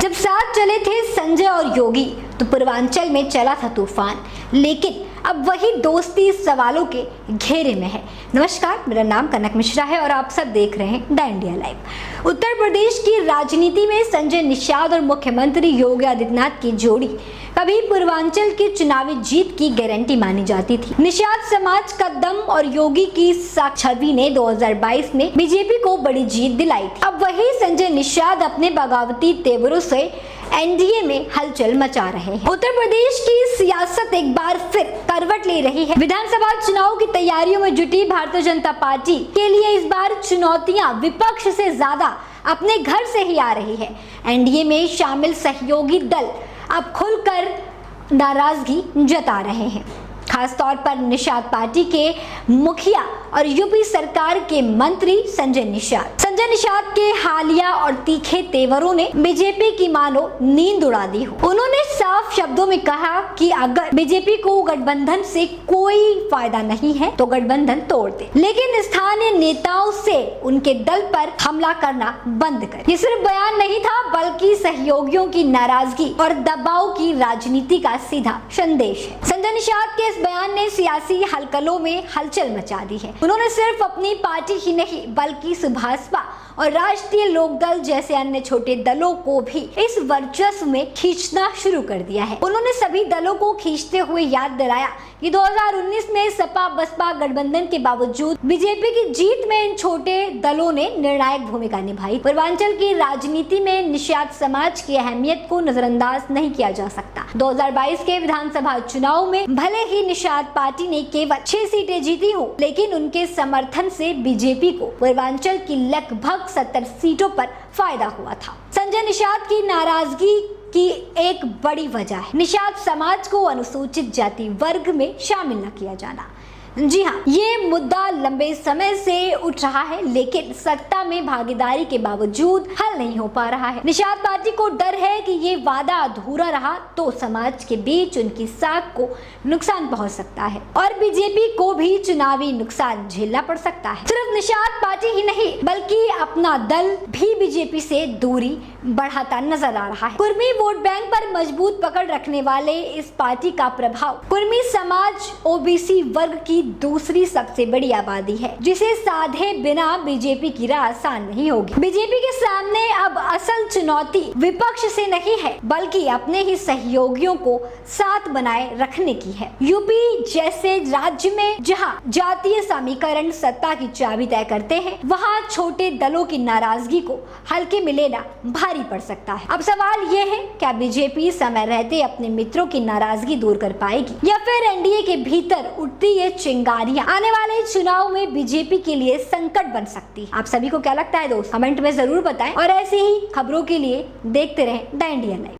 जब साथ चले थे संजय और योगी तो पूर्वांचल में चला था तूफान, लेकिन अब वही दोस्ती सवालों के घेरे में है। नमस्कार, मेरा नाम कनक मिश्रा है और आप सब देख रहे हैं the India live. Uttar Pradesh की राजनीति में संजय निषाद और मुख्यमंत्री योगी आदित्यनाथ की जोड़ी कभी पूर्वांचल की चुनावी जीत की गारंटी मानी जाती थी। निषाद समाज का दम और योगी की छवि ने 2022 में बीजेपी को बड़ी जीत दिलाई थी। अब वही संजय निषाद अपने बगावती तेवरों से एनडीए में हलचल मचा रहे हैं। उत्तर प्रदेश की सियासत एक बार फिर करवट ले रही है। विधानसभा चुनाव की तैयारियों में जुटी भारतीय जनता पार्टी के लिए इस बार चुनौतियां विपक्ष से ज्यादा अपने घर से ही आ रही है। एनडीए में शामिल सहयोगी दल अब खुलकर नाराजगी जता रहे हैं, खासतौर पर निषाद पार्टी के मुखिया और यूपी सरकार के मंत्री संजय निषाद के हालिया और तीखे तेवरों ने बीजेपी की मानो नींद उड़ा दी हो। उन्होंने साफ शब्दों में कहा कि अगर बीजेपी को गठबंधन से कोई फायदा नहीं है तो गठबंधन तोड़ दे, लेकिन स्थानीय नेताओं से उनके दल पर हमला करना बंद कर। ये सिर्फ बयान नहीं था, बल्कि सहयोगियों की नाराजगी और दबाव की राजनीति का सीधा संदेश है। संजय निषाद के इस बयान ने सियासी हलचलों में हलचल मचा दी है। उन्होंने सिर्फ अपनी पार्टी ही नहीं बल्कि सुभाषपा और राष्ट्रीय लोकदल जैसे अन्य छोटे दलों को भी इस वर्चस्व में खींचना शुरू कर दिया है। उन्होंने सभी दलों को खींचते हुए याद दिलाया कि 2019 में सपा बसपा गठबंधन के बावजूद बीजेपी की जीत में इन छोटे दलों ने निर्णायक भूमिका निभाई। पूर्वांचल की राजनीति में निषाद समाज की अहमियत को नजरअंदाज नहीं किया जा सकता। 2022 के विधानसभा चुनाव में भले ही निषाद पार्टी ने केवल 6 सीटें जीती हो, लेकिन उनके समर्थन से बीजेपी को पूर्वांचल की लगभग 70 सीटों पर फायदा हुआ था। संजय निषाद की नाराजगी की एक बड़ी वजह है निषाद समाज को अनुसूचित जाति वर्ग में शामिल न किया जाना। जी हाँ, ये मुद्दा लंबे समय से उठ रहा है, लेकिन सत्ता में भागीदारी के बावजूद हल नहीं हो पा रहा है। निषाद पार्टी को डर है कि ये वादा अधूरा रहा तो समाज के बीच उनकी साख को नुकसान पहुंच सकता है और बीजेपी को भी चुनावी नुकसान झेलना पड़ सकता है। सिर्फ निषाद पार्टी ही नहीं बल्कि अपना दल भी बीजेपी से दूरी बढ़ाता नजर आ रहा है। कुर्मी वोट बैंक पर मजबूत पकड़ रखने वाले इस पार्टी का प्रभाव कुर्मी समाज ओबीसी वर्ग की दूसरी सबसे बड़ी आबादी है, जिसे साधे बिना बीजेपी की राह आसान नहीं होगी। बीजेपी के सामने अब असल चुनौती विपक्ष से नहीं है बल्कि अपने ही सहयोगियों को साथ बनाए रखने की है। यूपी जैसे राज्य में जहां जातीय समीकरण सत्ता की चाबी तय करते हैं, वहां छोटे दलों की नाराजगी को हल्के में लेना भारी पड़ सकता है। अब सवाल ये है, क्या बीजेपी समय रहते अपने मित्रों की नाराजगी दूर कर पाएगी या फिर एनडीए के भीतर उठती ये चिंगारियां आने वाले चुनाव में बीजेपी के लिए संकट बन सकती है? आप सभी को क्या लगता है दोस्त? कमेंट में जरूर बताएं और ऐसे ही खबरों के लिए देखते रहें द इंडिया लाइव।